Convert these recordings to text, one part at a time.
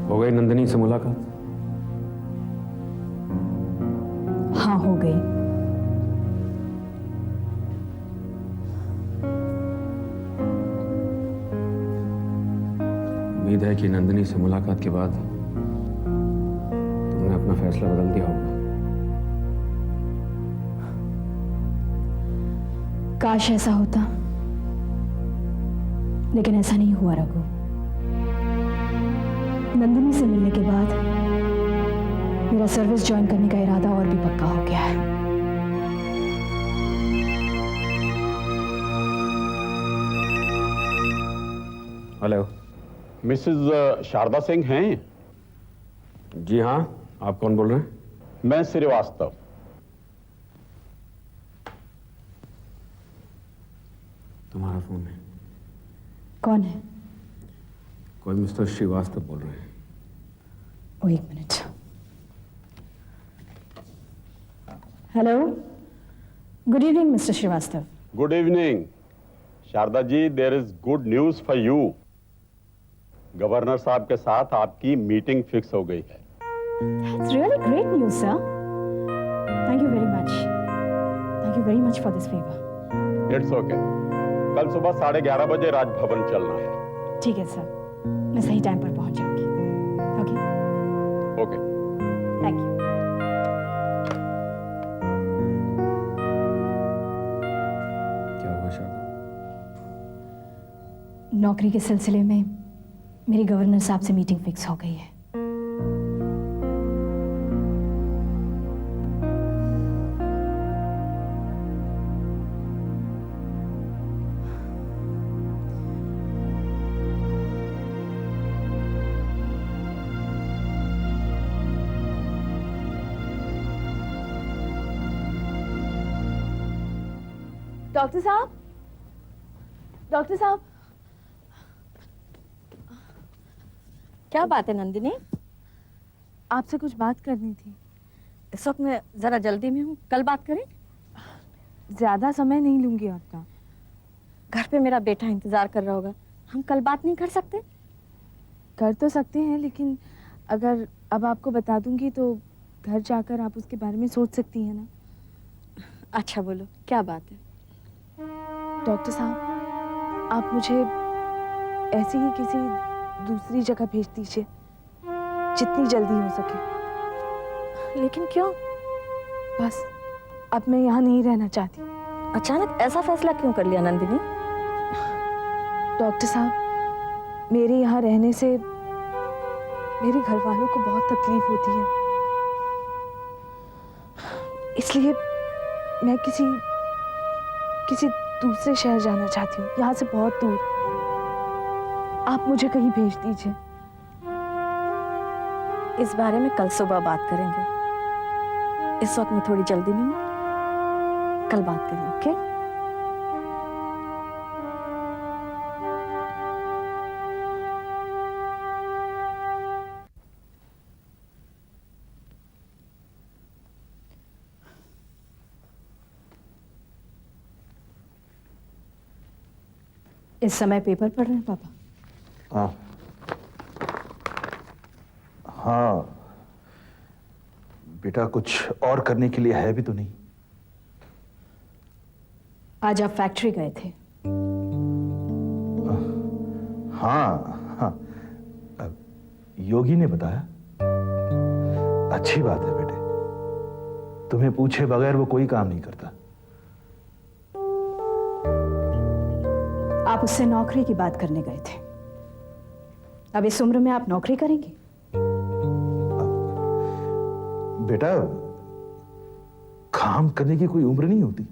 हो गई नंदिनी से मुलाकात? हाँ, हो गई। उम्मीद है कि नंदिनी से मुलाकात के बाद तुमने अपना फैसला बदल दिया होगा। काश ऐसा होता, लेकिन ऐसा नहीं हुआ रघु। नंदिनी से मिलने के बाद मेरा सर्विस ज्वाइन करने का इरादा और भी पक्का हो गया है। हेलो। मिसेज शारदा सिंह हैं? जी हाँ, आप कौन बोल रहे हैं? मैं श्रीवास्तव। तुम्हारा फोन है। कौन है? कोई मिस्टर श्रीवास्तव बोल रहे हैं। ओ, एक minute. Hello, good evening mister Srivastava. Good evening Sharada ji, there is good news for you. Governor साहब के साथ आपकी मीटिंग फिक्स हो गई है। That's really great news, sir. Thank you very much. Thank you very much for this favor. It's okay. कल सुबह 11:30 बजे राजभवन चलना है। ठीक है सर, मैं सही टाइम पर पहुंच जाऊंगी। ओके। ओके। Thank you. क्या हुआ शारदा? नौकरी के सिलसिले में मेरी गवर्नर साहब से मीटिंग फिक्स हो गई है। डॉक्टर साहब, डॉक्टर साहब। क्या बात है नंदिनी? आपसे कुछ बात करनी थी। इस वक्त मैं जरा जल्दी में हूँ, कल बात करें? ज्यादा समय नहीं लूंगी आपका। घर पे मेरा बेटा इंतजार कर रहा होगा, हम कल बात नहीं कर सकते? कर तो सकते हैं, लेकिन अगर अब आपको बता दूंगी तो घर जाकर आप उसके बारे में सोच सकती हैं ना। अच्छा बोलो, क्या बात है? डॉक्टर साहब, आप मुझे ऐसे ही किसी दूसरी जगह भेज दीजिए, जितनी जल्दी हो सके। लेकिन क्यों? बस अब मैं यहाँ नहीं रहना चाहती। अचानक ऐसा फैसला क्यों कर लिया नंदिनी? डॉक्टर साहब, मेरे यहाँ रहने से मेरे घर वालों को बहुत तकलीफ होती है, इसलिए मैं किसी दूसरे शहर जाना चाहती हूँ, यहाँ से बहुत दूर। आप मुझे कहीं भेज दीजिए। इस बारे में कल सुबह बात करेंगे। इस वक्त मैं थोड़ी जल्दी में हूँ, कल बात करेंगे। ओके? इस समय पेपर पढ़ रहे हैं पापा? हाँ हाँ बेटा, कुछ और करने के लिए है भी तो नहीं। आज आप फैक्ट्री गए थे? हाँ हाँ, योगी ने बताया। अच्छी बात है बेटे, तुम्हें पूछे बगैर वो कोई काम नहीं करता। आप उससे नौकरी की बात करने गए थे। अब इस उम्र में आप नौकरी करेंगे? बेटा, काम करने की कोई उम्र नहीं होती,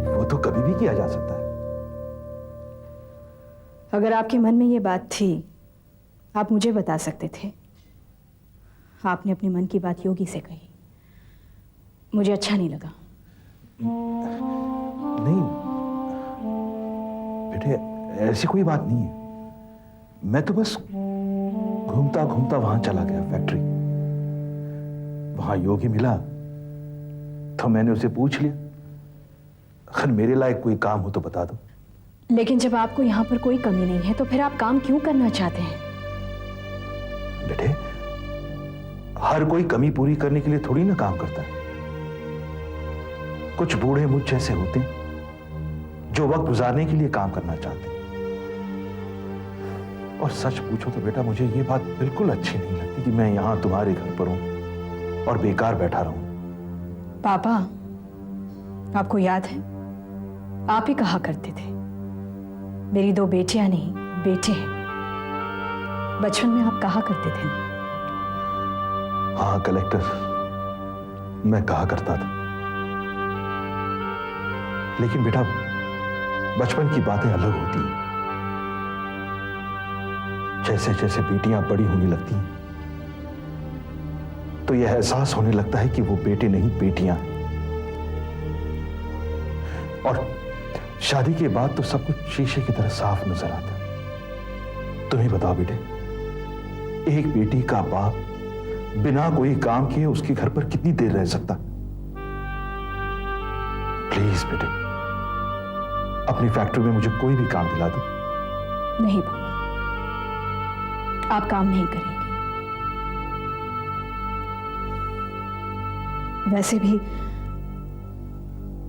वो तो कभी भी किया जा सकता है। अगर आपके मन में ये बात थी, आप मुझे बता सकते थे। आपने अपने मन की बात योगी से कही, मुझे अच्छा नहीं लगा। नहीं बेटे, ऐसी कोई बात नहीं है। मैं तो बस घूमता घूमता वहां चला गया फैक्ट्री। वहां योगी मिला तो मैंने उसे पूछ लिया, अगर मेरे लायक कोई काम हो तो बता दो। लेकिन जब आपको यहाँ पर कोई कमी नहीं है तो फिर आप काम क्यों करना चाहते हैं? बेटे, हर कोई कमी पूरी करने के लिए थोड़ी ना काम करता है। कुछ बूढ़े मुझ जैसे होते हैं जो वक्त गुजारने के लिए काम करना चाहते हैं। और सच पूछो तो बेटा, मुझे ये बात बिल्कुल अच्छी नहीं लगती कि मैं यहां तुम्हारे घर पर हूं और बेकार बैठा रहूं। पापा, आपको याद है, आप ही कहा करते थे मेरी 2 बेटियां नहीं बेटे हैं। बचपन में आप कहा करते थे ना। हाँ कलेक्टर, मैं कहा करता था, लेकिन बेटा बचपन की बातें अलग होती हैं। जैसे जैसे बेटियां बड़ी होने लगती हैं तो यह एहसास होने लगता है कि वो बेटे नहीं बेटियां हैं। और शादी के बाद तो सब कुछ शीशे की तरह साफ नजर आता है। तुम ही बताओ बेटे, एक बेटी का बाप बिना कोई काम किए उसके घर पर कितनी देर रह सकता? प्लीज बेटे, अपनी फैक्ट्री में मुझे कोई भी काम दिला दो। नहीं पापा, आप काम नहीं करेंगे। वैसे भी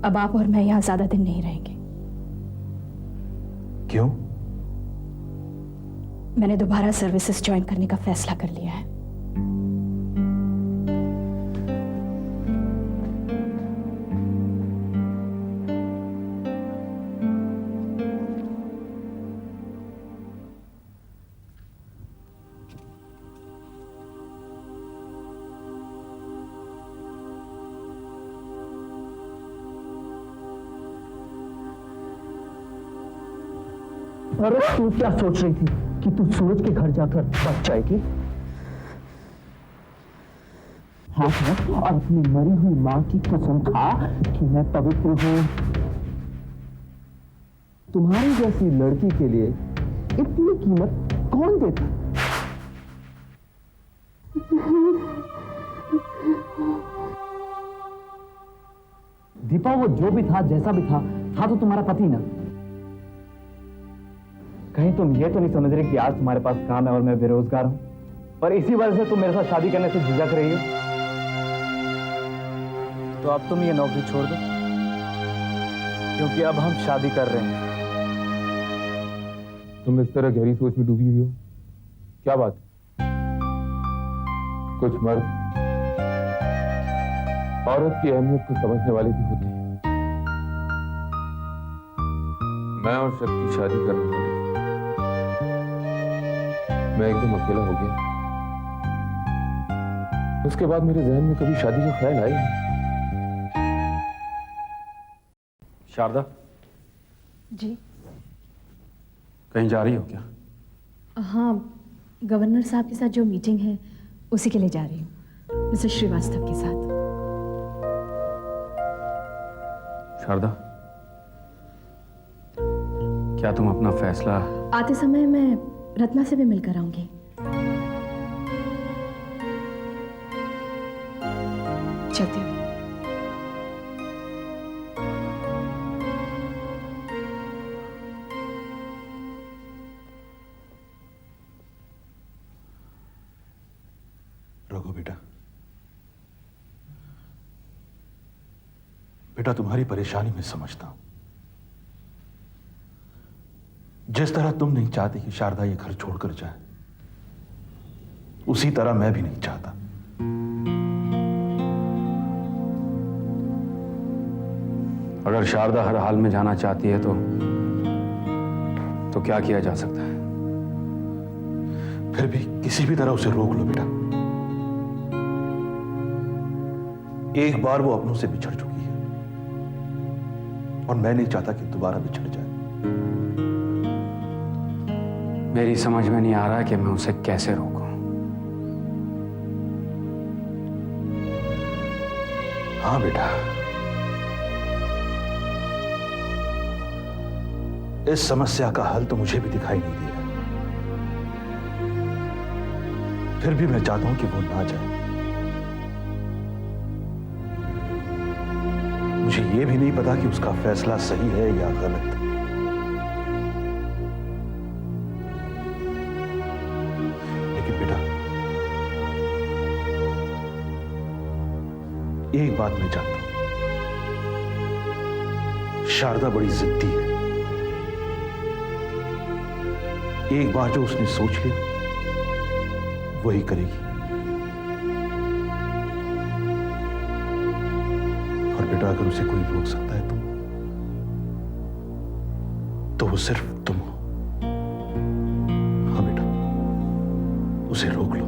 अब आप और मैं यहां ज्यादा दिन नहीं रहेंगे। क्यों? मैंने दोबारा सर्विसेज ज्वाइन करने का फैसला कर लिया है। अरे तू क्या सोच रही थी कि तू सूरज के घर जाकर बच जाएगी? हाँ और अपनी मरी हुई मां की कसम खा कि मैं पवित्र हूं। तुम्हारी जैसी लड़की के लिए इतनी कीमत कौन देता? दीपा, वो जो भी था जैसा भी था तो तुम्हारा पति ना। कहीं तुम ये तो नहीं समझ रहे कि आज तुम्हारे पास काम है और मैं बेरोजगार हूं, और इसी वजह से तुम मेरे साथ शादी करने से झिझक रही हो? तो अब तुम ये नौकरी छोड़ दो, क्योंकि अब हम शादी कर रहे हैं। तुम इस तरह गहरी सोच में डूबी हुई हो, क्या बात? कुछ मर्द औरत की अहमियत को समझने वाले भी होते हैं। मैं और शक्ति शादी करने वाले थे। मैं एकदम अकेला हो गया। उसके बाद मेरे जहन में कभी शादी का ख्याल आया नहीं। शारदा जी? कहीं जा रही हो क्या? हाँ, गवर्नर साहब के साथ जो मीटिंग है उसी के लिए जा रही हूँ, मिस्टर श्रीवास्तव के साथ। शारदा, क्या तुम अपना फैसला? आते समय मैं रत्ना से भी मिलकर आऊंगी। चलती हूँ। रघु बेटा, बेटा तुम्हारी परेशानी मैं समझता हूं। जिस तरह तुम नहीं चाहती कि शारदा ये घर छोड़कर जाए, उसी तरह मैं भी नहीं चाहता। अगर शारदा हर हाल में जाना चाहती है तो क्या किया जा सकता है? फिर भी किसी भी तरह उसे रोक लो बेटा। एक बार वो अपनों से बिछड़ चुकी है और मैं नहीं चाहता कि दोबारा बिछड़ जाए। मेरी समझ में नहीं आ रहा कि मैं उसे कैसे रोकूं। हाँ बेटा, इस समस्या का हल तो मुझे भी दिखाई नहीं दे रहा। फिर भी मैं चाहता हूं कि वो ना जाए। मुझे यह भी नहीं पता कि उसका फैसला सही है या गलत। एक बात मैं जानता हूं, शारदा बड़ी जिद्दी है। एक बार जो उसने सोच लिया वही करेगी। और बेटा, अगर उसे कोई रोक सकता है तो वो सिर्फ तुम हो। हाँ बेटा, उसे रोक लो।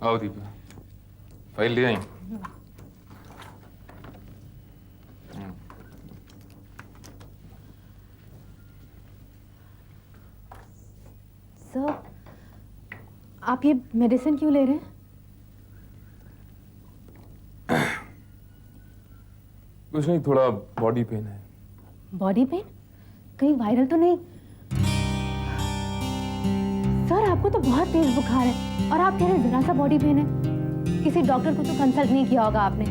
आओ दीपा, फाइल ले आई। सर, आप ये मेडिसिन क्यों ले रहे हैं? कुछ नहीं, थोड़ा बॉडी पेन है। Body pain? कहीं वायरल तो नहीं? सर, आपको तो बहुत तेज बुखार है और आप कह रहे हैं जरा सा बॉडी पेन है। किसी डॉक्टर को तो कंसल्ट नहीं किया होगा आपने।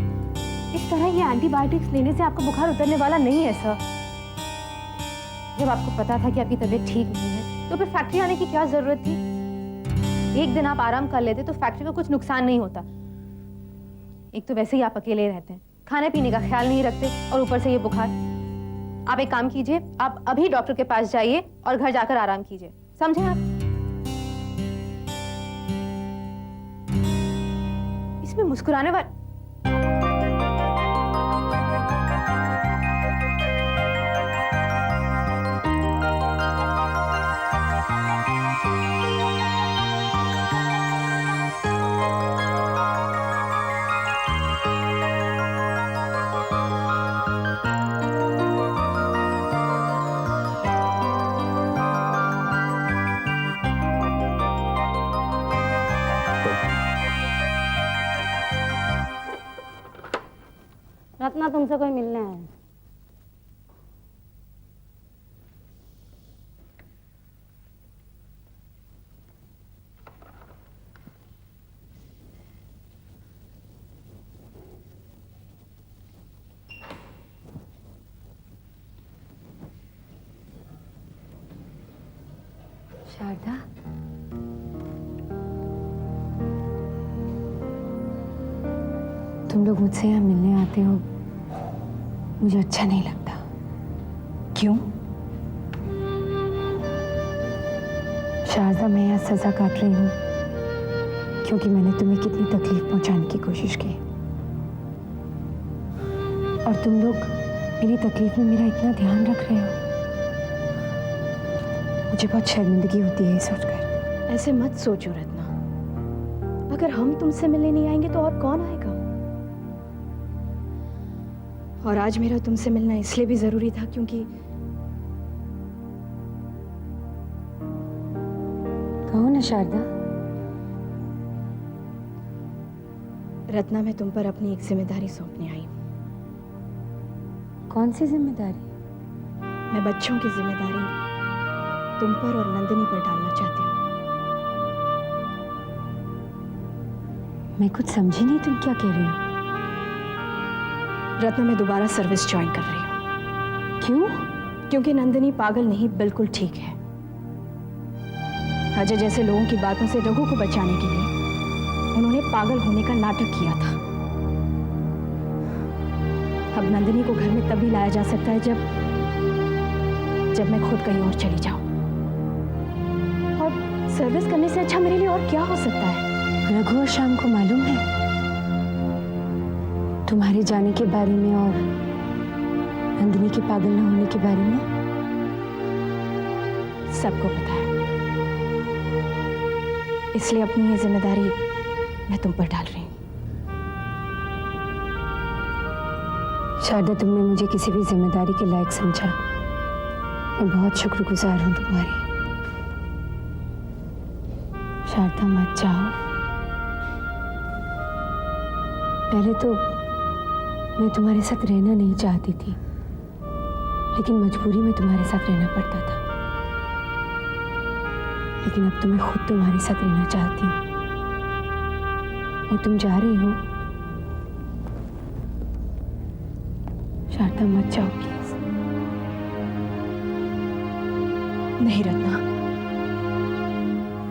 इस तरह ये एंटीबायोटिक्स लेने से आपका बुखार उतरने वाला नहीं है सर। जब आपको पता था कि आपकी तबीयत ठीक नहीं है तो फिर फैक्ट्री आने की क्या जरूरत थी? एक दिन आप आराम कर लेते तो फैक्ट्री को कुछ नुकसान नहीं होता। एक तो वैसे ही आप अकेले रहते हैं, खाने पीने का ख्याल नहीं रखते और ऊपर से ये बुखार। आप एक काम कीजिए, आप अभी डॉक्टर के पास जाइए और घर जाकर आराम कीजिए, समझे आप? इसमें मुस्कुराने वाला रत्ना, तुमसे कोई मिलने है। शारदा, तुम लोग मुझसे यहाँ मिलने आते हो, मुझे अच्छा नहीं लगता। क्यों? शारदा, मैं यहाँ सजा काट रही हूँ क्योंकि मैंने तुम्हें कितनी तकलीफ पहुंचाने की कोशिश की और तुम लोग मेरी तकलीफ में मेरा इतना ध्यान रख रहे हो। मुझे बहुत शर्मिंदगी होती है ये सोचकर। ऐसे मत सोचो रत्ना, अगर हम तुमसे मिलने नहीं आएंगे तो और कौन आएगा? और आज मेरा तुमसे मिलना इसलिए भी जरूरी था क्योंकि कहो ना शारदा। रत्ना, मैं तुम पर अपनी एक जिम्मेदारी सौंपने आई हूँ। कौन सी जिम्मेदारी? मैं बच्चों की जिम्मेदारी तुम पर और नंदिनी पर डालना चाहती हूँ। मैं कुछ समझी नहीं, तुम क्या कह रही हो? रत्ना, मैं दोबारा सर्विस ज्वाइन कर रही हूँ। क्यों? क्योंकि नंदिनी पागल नहीं, बिल्कुल ठीक है। अजय जैसे लोगों की बातों से रघु को बचाने के लिए उन्होंने पागल होने का नाटक किया था। अब नंदिनी को घर में तभी लाया जा सकता है जब मैं खुद कहीं और चली जाऊं। और सर्विस करने से अच्छा मेरे लिए और क्या हो सकता है? रघु और श्याम को मालूम है तुम्हारे जाने के बारे में और नंदिनी के पागल न होने के बारे में? सबको पता है, इसलिए अपनी ये जिम्मेदारी मैं तुम पर डाल रही हूँ। शारदा, तुमने मुझे किसी भी जिम्मेदारी के लायक समझा। मैं बहुत शुक्रगुजार हूँ तुम्हारी। शारदा, मत जाओ। पहले तो मैं तुम्हारे साथ रहना नहीं चाहती थी, लेकिन मजबूरी में तुम्हारे साथ रहना पड़ता था। लेकिन अब तो मैं खुद तुम्हारे साथ रहना चाहती हूँ और तुम जा रही हो। शारदा, मत जाओ प्लीज। नहीं रत्ना,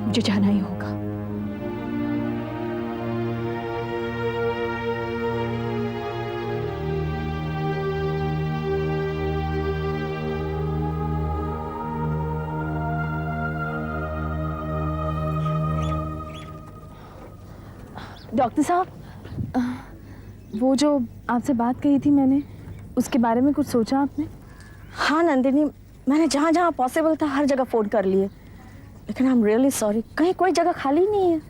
मुझे जाना ही होगा। डॉक्टर साहब, वो जो आपसे बात कही थी मैंने, उसके बारे में कुछ सोचा आपने? हाँ नंदिनी, मैंने जहाँ जहाँ पॉसिबल था हर जगह फ़ोन कर लिए, लेकिन आई एम रियली सॉरी, कहीं कोई जगह खाली नहीं है।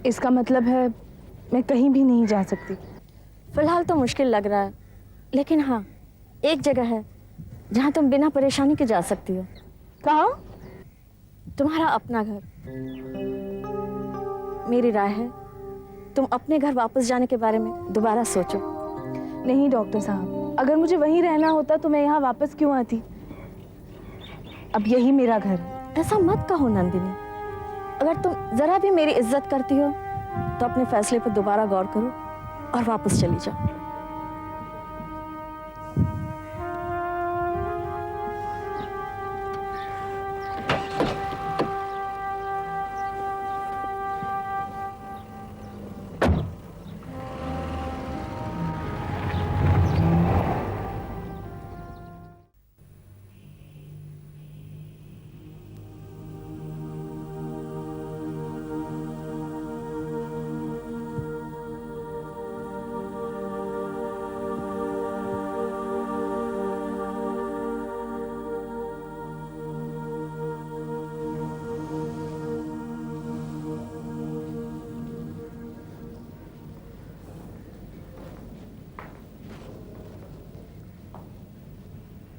इसका मतलब है मैं कहीं भी नहीं जा सकती? फिलहाल तो मुश्किल लग रहा है, लेकिन हाँ, एक जगह है जहाँ तुम बिना परेशानी के जा सकती हो। कहाँ? तुम्हारा अपना घर। मेरी राय है तुम अपने घर वापस जाने के बारे में दोबारा सोचो। नहीं डॉक्टर साहब, अगर मुझे वहीं रहना होता तो मैं यहाँ वापस क्यों आती? अब यही मेरा घर है। ऐसा मत कहो नंदिनी, अगर तुम जरा भी मेरी इज्जत करती हो तो अपने फैसले पर दोबारा गौर करो और वापस चली जाओ।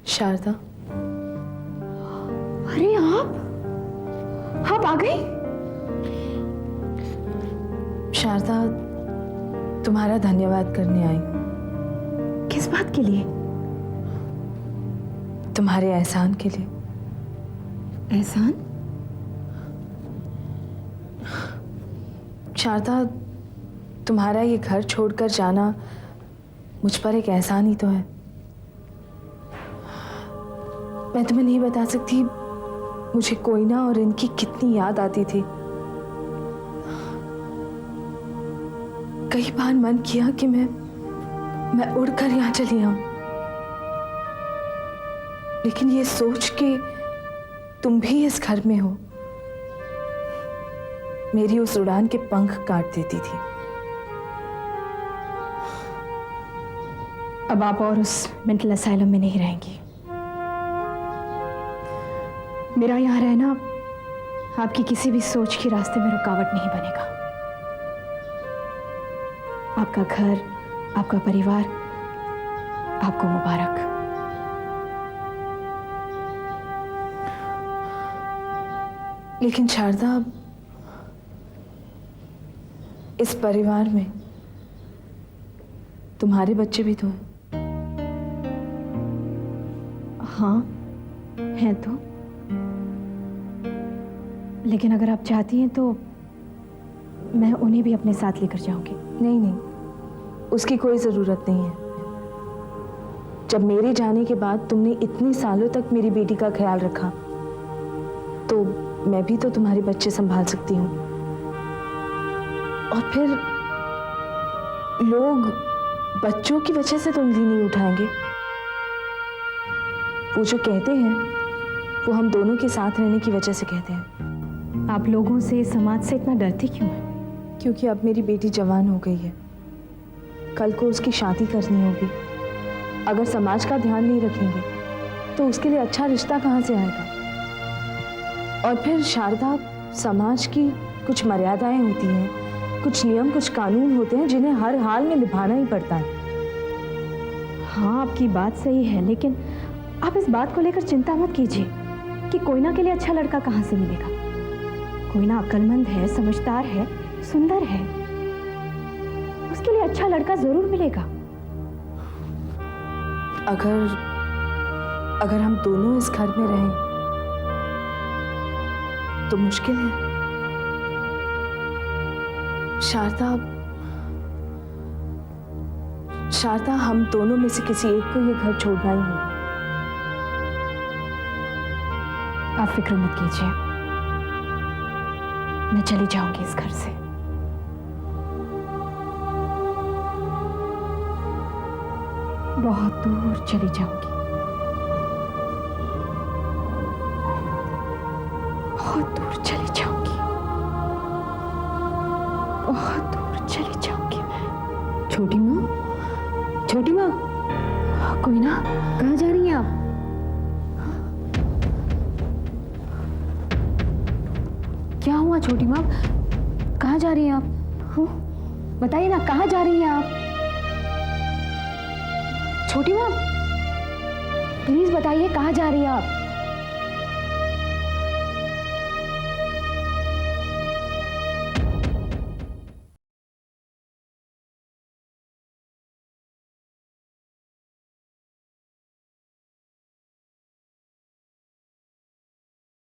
शारदा, अरे आप आ गई? शारदा, तुम्हारा धन्यवाद करने आई हूँ। किस बात के लिए? तुम्हारे एहसान के लिए। एहसान? शारदा, तुम्हारा ये घर छोड़कर जाना मुझ पर एक एहसान ही तो है। मैं तुम्हें नहीं बता सकती मुझे कोयना और इनकी कितनी याद आती थी। कई बार मन किया कि मैं उड़कर यहाँ चली आऊं, लेकिन ये सोच के तुम भी इस घर में हो, मेरी उस उड़ान के पंख काट देती थी। अब आप और उस मेंटल असाइलम में नहीं रहेंगी। मेरा यहाँ रहना आपकी किसी भी सोच के रास्ते में रुकावट नहीं बनेगा। आपका घर, आपका परिवार, आपको मुबारक। लेकिन शारदा, इस परिवार में तुम्हारे बच्चे भी तो हैं। हाँ, हैं तो। लेकिन अगर आप चाहती हैं तो मैं उन्हें भी अपने साथ लेकर जाऊंगी। नहीं नहीं, उसकी कोई ज़रूरत नहीं है। जब मेरे जाने के बाद तुमने इतने सालों तक मेरी बेटी का ख्याल रखा, तो मैं भी तो तुम्हारे बच्चे संभाल सकती हूँ। और फिर लोग बच्चों की वजह से तो उंगली नहीं उठाएंगे। वो जो कहते हैं वो हम दोनों के साथ रहने की वजह से कहते हैं। आप लोगों से, समाज से इतना डरती क्यों हैं? क्योंकि अब मेरी बेटी जवान हो गई है, कल को उसकी शादी करनी होगी। अगर समाज का ध्यान नहीं रखेंगे तो उसके लिए अच्छा रिश्ता कहाँ से आएगा? और फिर शारदा, समाज की कुछ मर्यादाएं होती हैं, कुछ नियम, कुछ कानून होते हैं जिन्हें हर हाल में निभाना ही पड़ता है। हाँ, आपकी बात सही है, लेकिन आप इस बात को लेकर चिंता मत कीजिए कि कोयना के लिए अच्छा लड़का कहाँ से मिलेगा। कोयना अक्लमंद है, समझदार है, सुंदर है, उसके लिए अच्छा लड़का जरूर मिलेगा। अगर हम दोनों इस घर में रहें तो मुश्किल है। शारदा, हम दोनों में से किसी एक को ये घर छोड़ना ही होगा। आप फिक्र मत कीजिए, मैं चली जाऊंगी इस घर से। बहुत दूर चली जाऊंगी, बहुत दूर चली जाऊंगी, बहुत दूर चली जाऊंगी मैं। छोटी माँ, छोटी माँ, कोई ना, कहाँ जा रही हैं आप? क्या हुआ छोटी माँ, कहाँ जा रही हैं आप? बताइए ना, कहाँ जा रही हैं आप? छोटी माँ, प्लीज बताइए कहाँ जा रही हैं आप?